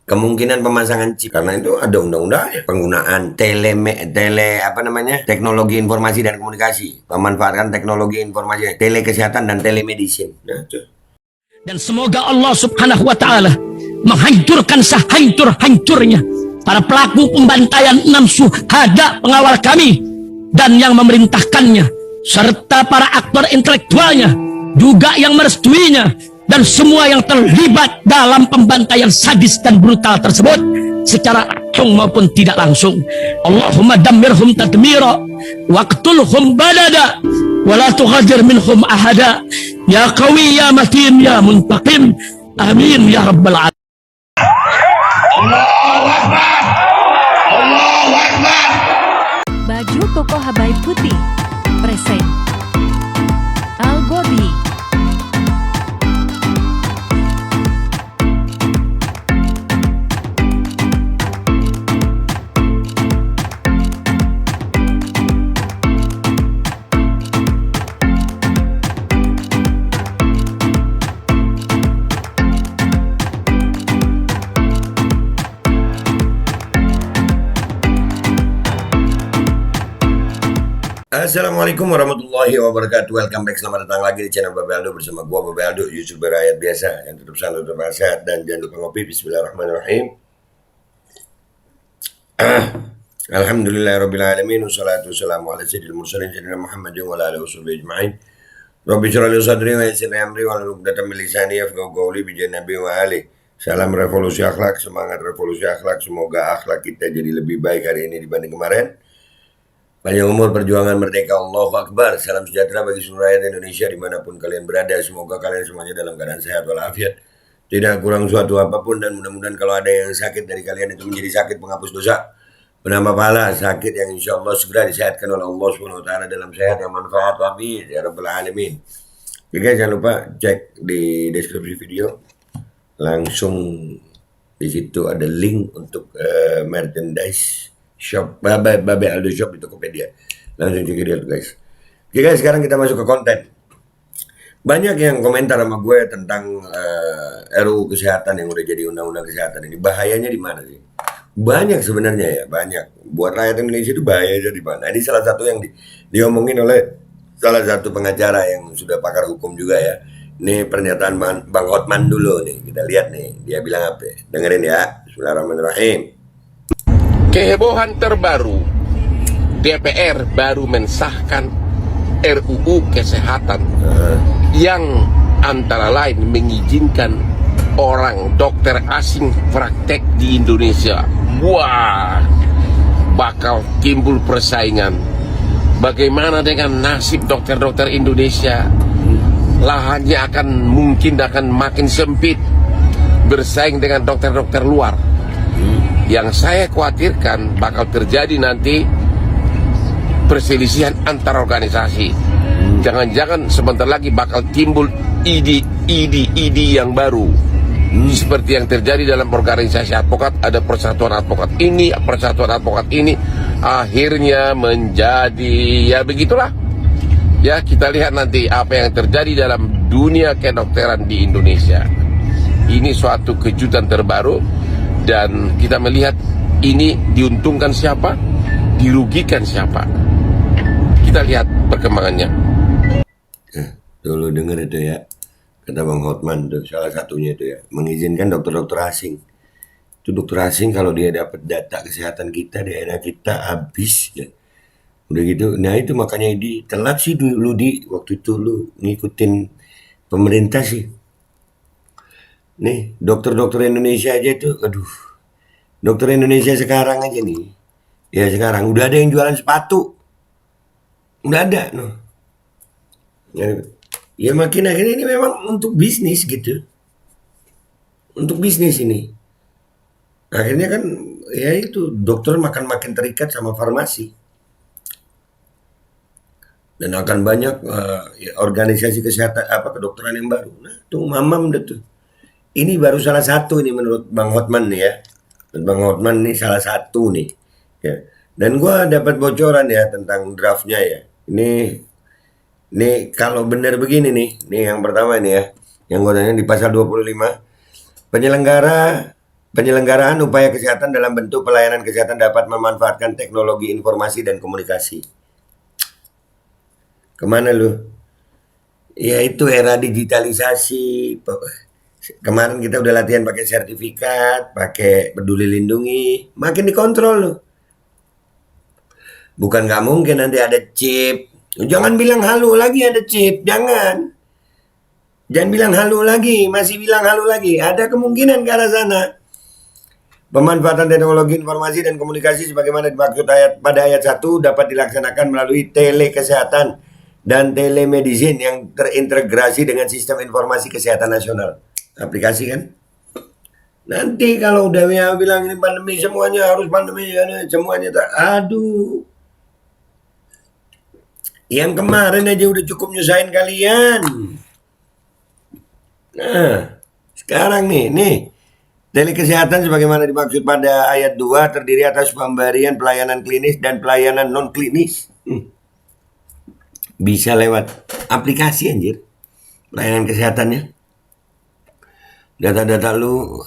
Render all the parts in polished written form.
kemungkinan pemasangan chip karena itu ada undang-undangnya, penggunaan teknologi informasi dan komunikasi, memanfaatkan teknologi informasi, telekesehatan dan telemedicine. Nah, dan semoga Allah Subhanahu wa taala menghancurkan sehancur-hancurnya para pelaku pembantaian 6 syuhada pengawal kami dan yang memerintahkannya, serta para aktor intelektualnya juga yang merestuinya, dan semua yang terlibat dalam pembantaian sadis dan brutal tersebut secara langsung maupun tidak langsung. Allahumma dammirhum tadmira waqtulhum badada wala tughadir minhum ahada ya qawi ya matin ya muntaqim amin ya rabbal alamin. Allahu Akbar, Allahu Akbar. Baju koko Habaib Putih present Al Godi. Assalamualaikum warahmatullahi wabarakatuh. Welcome back, selamat datang lagi di channel Babe Aldo bersama gua Babe Aldo, YouTuber rakyat biasa yang tetap selalu tetap sehat dan jangan lupa ngopi. Bismillahirrahmanirrahim. Alhamdulillahirabbil alamin wassalatu wassalamu ala sayyidil mursalin sayyidina Muhammadin wa ala alihi washabihi ajmain. Rabbi shrah li sadri wa yassir li amri wa hlul 'uqdatam min lisani yafqahu qawli bi nabi wa ali. Salam revolusi akhlak, semangat revolusi akhlak. Semoga akhlak kita jadi lebih baik hari ini dibanding kemarin. Panjang umur, perjuangan merdeka, Allahu Akbar. Salam sejahtera bagi seluruh rakyat Indonesia dimanapun kalian berada. Semoga kalian semuanya dalam keadaan sehat walafiat, tidak kurang suatu apapun, dan mudah-mudahan kalau ada yang sakit dari kalian itu menjadi sakit penghapus dosa, penambah pahala, sakit yang insya Allah segera disehatkan oleh Allah SWT dalam sehat yang manfaat. Amin ya rabbal alamin. Oke guys, jangan lupa cek di deskripsi video, langsung di situ ada link untuk merchandise shop Babe Aldo Shop di Tokopedia. Langsung cek dia guys. Oke guys, sekarang kita masuk ke konten. Banyak yang komentar sama gue tentang RUU kesehatan yang udah jadi undang-undang kesehatan ini. Bahayanya di mana sih? Banyak sebenarnya ya, banyak. Buat rakyat Indonesia itu bahayanya di mana? Ini salah satu yang diomongin oleh salah satu pengacara yang sudah pakar hukum juga ya. Ini pernyataan Bang Hotman dulu nih. Kita lihat nih, dia bilang apa? Dengerin ya. Bismillahirrahmanirrahim. Kehebohan terbaru, DPR baru mensahkan RUU Kesehatan yang antara lain mengizinkan orang dokter asing praktek di Indonesia. Wah, bakal timbul persaingan. Bagaimana dengan nasib dokter-dokter Indonesia? Lahannya mungkin akan makin sempit bersaing dengan dokter-dokter luar. Yang saya khawatirkan bakal terjadi nanti perselisihan antar organisasi. Jangan-jangan sebentar lagi bakal timbul ID yang baru. Seperti yang terjadi dalam organisasi advokat, ada persatuan advokat ini, persatuan advokat ini, akhirnya menjadi ya begitulah. Ya, kita lihat nanti apa yang terjadi dalam dunia kedokteran di Indonesia. Ini suatu kejutan terbaru. Dan kita melihat ini diuntungkan siapa, dirugikan siapa. Kita lihat perkembangannya. Dulu denger itu ya, kata Bang Hotman tuh, salah satunya itu ya, mengizinkan dokter-dokter asing. Itu dokter asing kalau dia dapat data kesehatan kita, daerah kita habis ya. Udah gitu, nah itu makanya telat sih dulu waktu itu lu ngikutin pemerintah sih. Nih, dokter-dokter Indonesia aja itu, aduh. Dokter Indonesia sekarang aja nih. Ya sekarang udah ada yang jualan sepatu. Udah ada, no. Ya makin akhirnya ini memang untuk bisnis gitu. Untuk bisnis ini. Akhirnya kan ya itu dokter makin terikat sama farmasi. Dan akan banyak organisasi kesehatan kedokteran yang baru. Nah, tuh mamam deh tuh. Ini baru salah satu ini menurut Bang Hotman nih ya. Bang Hotman nih salah satu nih. Ya. Dan gua dapat bocoran ya tentang draftnya ya. Ini kalau benar begini nih yang pertama ini ya. Yang gue tanya di pasal 25. Penyelenggara Penyelenggaraan upaya kesehatan dalam bentuk pelayanan kesehatan dapat memanfaatkan teknologi informasi dan komunikasi. Kemana lu? Ya itu era digitalisasi. Kemarin kita udah latihan pakai sertifikat, pakai peduli lindungi, makin dikontrol lu. Bukan nggak mungkin nanti ada chip. Jangan bilang halu lagi ada chip, jangan. Jangan bilang halu lagi, masih bilang halu lagi. Ada kemungkinan ke arah sana. Pemanfaatan teknologi informasi dan komunikasi sebagaimana dimaksud pada ayat 1 dapat dilaksanakan melalui telekesehatan dan telemedicine yang terintegrasi dengan sistem informasi kesehatan nasional. Aplikasi kan? Nanti kalau udah bilang ini pandemi semuanya harus pandemi, semuanya aduh. Yang kemarin aja udah cukup nyusahin kalian. Nah, sekarang nih. Telekesehatan sebagaimana dimaksud pada ayat 2 terdiri atas pemberian pelayanan klinis dan pelayanan non-klinis. Bisa lewat aplikasi anjir. Pelayanan kesehatannya. Data-data lu,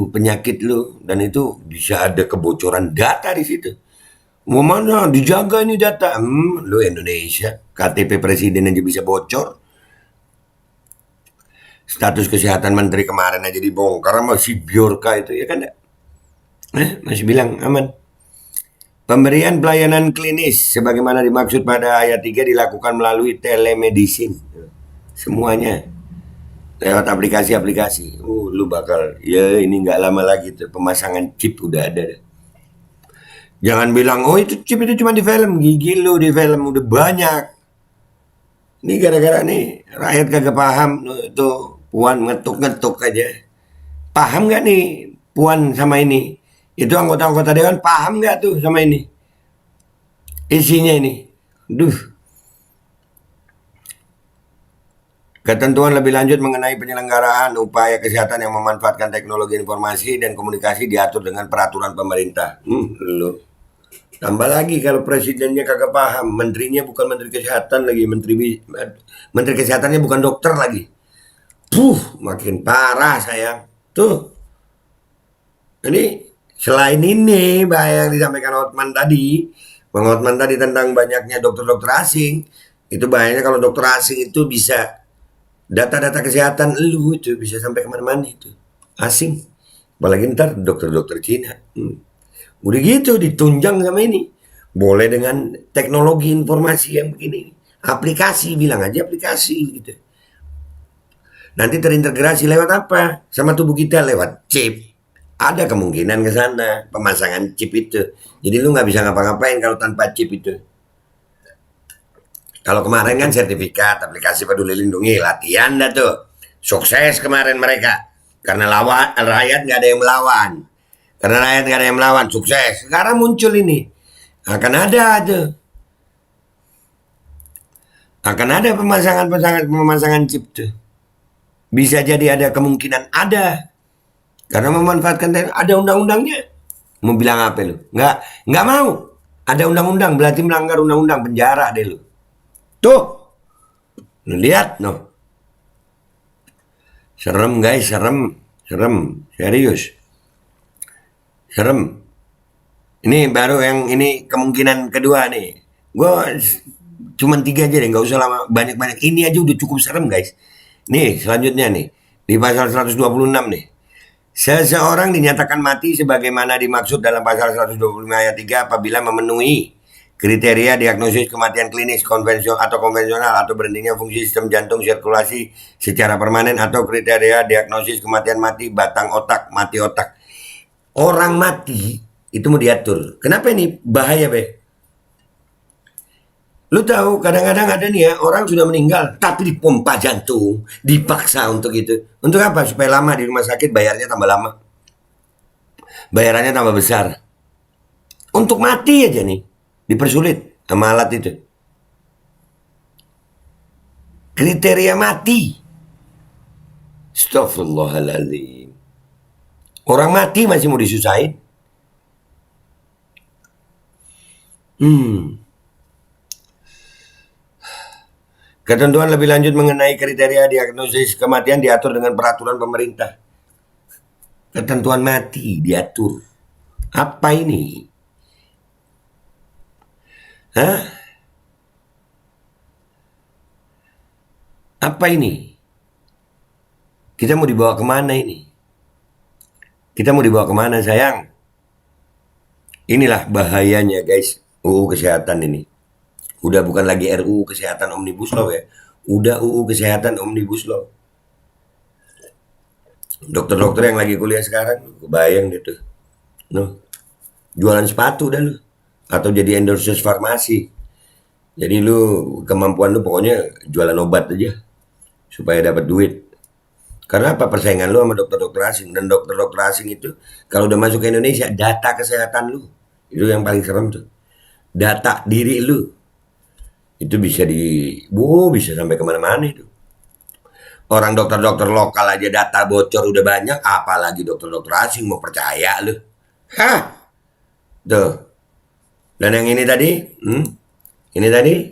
penyakit lu, dan itu bisa ada kebocoran data di situ. Mau mana dijaga ini data? Lu Indonesia, KTP presiden aja bisa bocor. Status kesehatan menteri kemarin aja dibongkar sama si Biorka itu, ya kan? Masih bilang aman. Pemberian pelayanan klinis sebagaimana dimaksud pada ayat 3 dilakukan melalui telemedicine. Semuanya lewat aplikasi-aplikasi. Lu bakal, ya ini nggak lama lagi tuh pemasangan chip udah ada. Jangan bilang, itu chip itu cuma di film. Gigi lu di film udah banyak. Ini gara-gara nih rakyat kagak paham tuh Puan ngetuk-ngetuk aja. Paham nggak nih Puan sama ini? Itu anggota-anggota dewan paham nggak tuh sama ini? Isinya ini. Ketentuan lebih lanjut mengenai penyelenggaraan upaya kesehatan yang memanfaatkan teknologi informasi dan komunikasi diatur dengan peraturan pemerintah. Lu. Tambah lagi kalau presidennya kagak paham, menterinya bukan menteri kesehatan lagi, menteri kesehatannya bukan dokter lagi. Makin parah sayang. Tuh. Jadi selain ini bahaya yang disampaikan Hotman tadi, Bang Hotman tadi tentang banyaknya dokter-dokter asing, itu bahayanya kalau dokter asing itu bisa data-data kesehatan lu itu bisa sampai kemana-mana itu asing. Apalagi ntar dokter-dokter Cina. Udah gitu ditunjang sama ini. Boleh dengan teknologi informasi yang begini. Aplikasi, bilang aja aplikasi gitu. Nanti terintegrasi lewat apa? Sama tubuh kita lewat chip. Ada kemungkinan ke sana pemasangan chip itu. Jadi lu nggak bisa ngapa-ngapain kalau tanpa chip itu. Kalau kemarin kan sertifikat, aplikasi peduli lindungi, latihan dah tuh. Sukses kemarin mereka. Karena rakyat nggak ada yang melawan. Karena rakyat nggak ada yang melawan, sukses. Sekarang muncul ini. Akan ada tuh. Akan ada pemasangan chip tuh. Bisa jadi ada kemungkinan ada. Karena memanfaatkan ada undang-undangnya. Mau bilang apa lu? Nggak mau. Ada undang-undang, berarti melanggar undang-undang, penjara deh lu. Tuh. Lu lihat no. Serem guys, serem. Serius. Serem. Ini baru yang ini kemungkinan kedua nih. Gue cuman 3 aja deh, nggak usah lama banyak-banyak. Ini aja udah cukup serem guys. Nih selanjutnya nih di pasal 126 nih. Seseorang dinyatakan mati sebagaimana dimaksud dalam pasal 125 ayat 3 apabila memenuhi kriteria diagnosis kematian klinis konvensional atau berhentinya fungsi sistem jantung sirkulasi secara permanen atau kriteria diagnosis kematian mati batang otak, mati otak. Orang mati itu mau diatur. Kenapa ini bahaya, Be? Lu tahu kadang-kadang ada nih ya orang sudah meninggal tapi dipompa jantung, dipaksa untuk itu. Untuk apa? Supaya lama di rumah sakit, bayarnya tambah lama. Bayarannya tambah besar. Untuk mati aja nih dipersulit sama alat itu. Kriteria mati. Astagfirullahaladzim. Orang mati masih mau disusahin. Ketentuan lebih lanjut mengenai kriteria diagnosis kematian diatur dengan peraturan pemerintah. Ketentuan mati diatur. Apa ini? Hah? Apa ini? Kita mau dibawa kemana ini? Kita mau dibawa kemana sayang? Inilah bahayanya guys, UU Kesehatan ini. Udah bukan lagi RUU Kesehatan Omnibus Law ya. Udah UU Kesehatan Omnibus Law. Dokter-dokter yang lagi kuliah sekarang, kebayang deh tuh. Noh, jualan sepatu dah lu. Atau jadi endorser farmasi. Jadi lu kemampuan lu pokoknya jualan obat aja. Supaya dapat duit. Karena apa, persaingan lu sama dokter-dokter asing. Dan dokter-dokter asing itu kalau udah masuk ke Indonesia, data kesehatan lu itu yang paling serem tuh. Data diri lu itu bisa bisa sampai kemana-mana itu. Orang dokter-dokter lokal aja data bocor udah banyak, apalagi dokter-dokter asing, mau percaya lu. Hah? Tuh. Dan yang ini tadi, ini tadi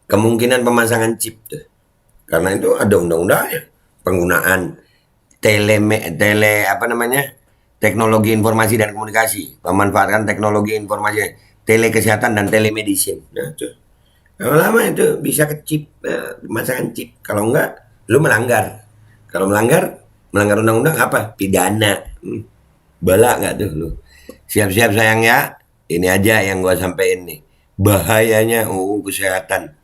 kemungkinan pemasangan chip tuh. Karena itu ada undang-undangnya. Penggunaan teknologi informasi dan komunikasi, memanfaatkan teknologi informasi, telekesehatan dan telemedicine. Nah, tuh. Lama-lama itu bisa ke chip, pemasangan chip. Kalau enggak, lu melanggar. Kalau melanggar undang-undang apa? Pidana. Bala nggak tuh lu? Siap-siap sayang ya. Ini aja yang gua sampein nih. Bahayanya UU Kesehatan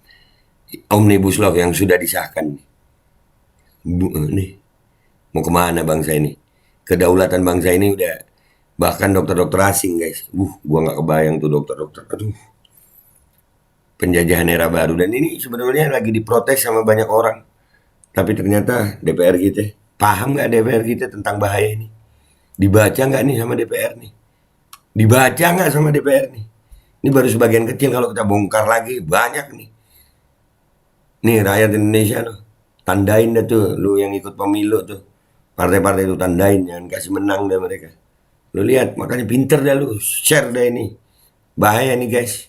Omnibus Law yang sudah disahkan. Nih, mau kemana bangsa ini? Kedaulatan bangsa ini udah, bahkan dokter-dokter asing guys. Gua nggak kebayang tuh dokter-dokter. Aduh. Penjajahan era baru, dan ini sebenarnya lagi diprotes sama banyak orang. Tapi ternyata DPR kita paham nggak, DPR kita tentang bahaya ini? Dibaca nggak nih sama DPR nih? Dibaca nggak sama DPR nih? Ini baru sebagian kecil, kalau kita bongkar lagi banyak nih. Nih rakyat Indonesia tuh, tandain dah tuh, lu yang ikut pemilu tuh, partai-partai itu tandain, jangan kasih menang deh mereka. Lu lihat, makanya pinter dah lu, share dah ini. Bahaya nih guys.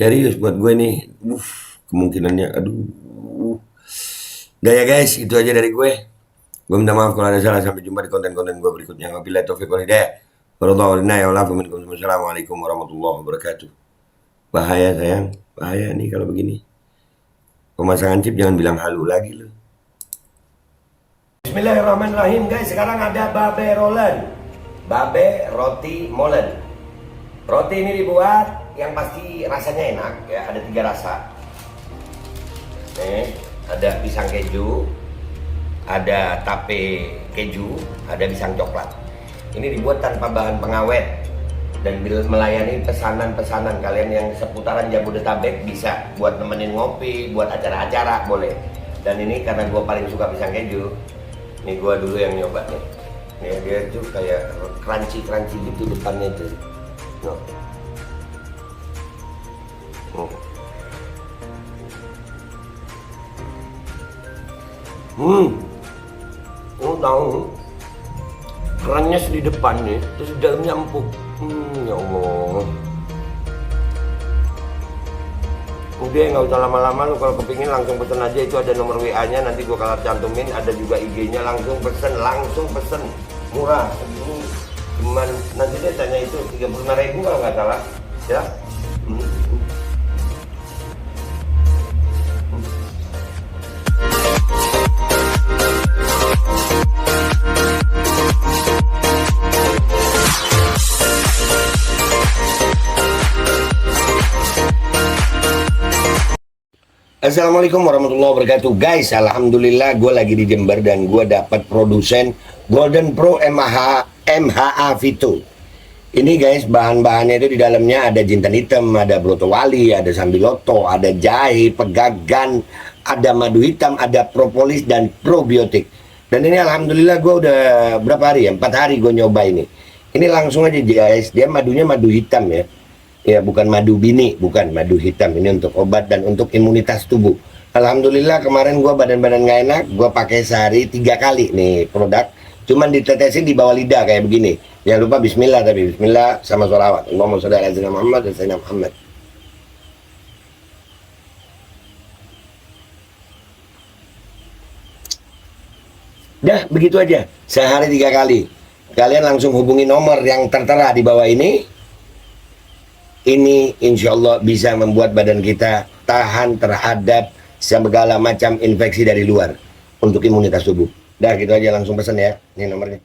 Serius buat gue nih, kemungkinannya, aduh. Udah ya guys, itu aja dari gue. Gue minta maaf kalau ada salah, sampai jumpa di konten-konten gue berikutnya. Wabillahi taufiq wal hidayah. Wassalamualaikum warahmatullahi wabarakatuh. Bahaya sayang, bahaya nih kalau begini. Pemasangan chip jangan bilang halu lagi lu. Bismillahirrahmanirrahim guys, sekarang ada babe rolen. Babe roti molen. Roti ini dibuat yang pasti rasanya enak ya, ada 3 rasa. Nih, ada pisang keju, ada tape keju, ada pisang coklat. Ini dibuat tanpa bahan pengawet dan melayani pesanan-pesanan kalian yang seputaran Jabodetabek, bisa buat nemenin ngopi, buat acara-acara boleh. Dan ini karena gue paling suka pisang keju, ini gue dulu yang nyoba nih. Nih dia tuh kayak crunchy gitu depannya tuh. No. Tahu kerennya di depan nih, terus di dalamnya empuk. Ya Allah. Udah nggak usah lama-lama, lu kalau kepingin langsung pesen aja, itu ada nomor WA-nya, nanti gua kalau cantumin, ada juga IG-nya, langsung pesen, murah. Segini cuman nanti dia tanya itu 35.000 kalau nggak salah, ya. Assalamualaikum warahmatullahi wabarakatuh guys. Alhamdulillah gue lagi di Jember dan gue dapat produsen Golden Pro MHA Vito. Ini guys, bahan-bahannya itu di dalamnya ada jintan hitam, ada broto wali, ada sambiloto, ada jahe, pegagan, ada madu hitam, ada propolis dan probiotik. Dan ini alhamdulillah gue udah berapa hari ya, 4 hari gue nyoba ini. Ini langsung aja guys, dia madunya madu hitam ya. Ya bukan madu bini, bukan madu hitam. Ini untuk obat dan untuk imunitas tubuh. Alhamdulillah kemarin gua badan-badan gak enak, gua pakai sehari 3 kali nih produk. Cuman ditetesin di bawah lidah kayak begini. Jangan lupa bismillah, tapi bismillah sama sholawat. Allahumma sholli ala sayyidina Muhammad dan sayyidina Muhammad. Dah, begitu aja. Sehari 3 kali. Kalian langsung hubungi nomor yang tertera di bawah ini. Ini insya Allah bisa membuat badan kita tahan terhadap segala macam infeksi dari luar untuk imunitas tubuh. Dah, gitu aja, langsung pesan ya. Ini nomornya.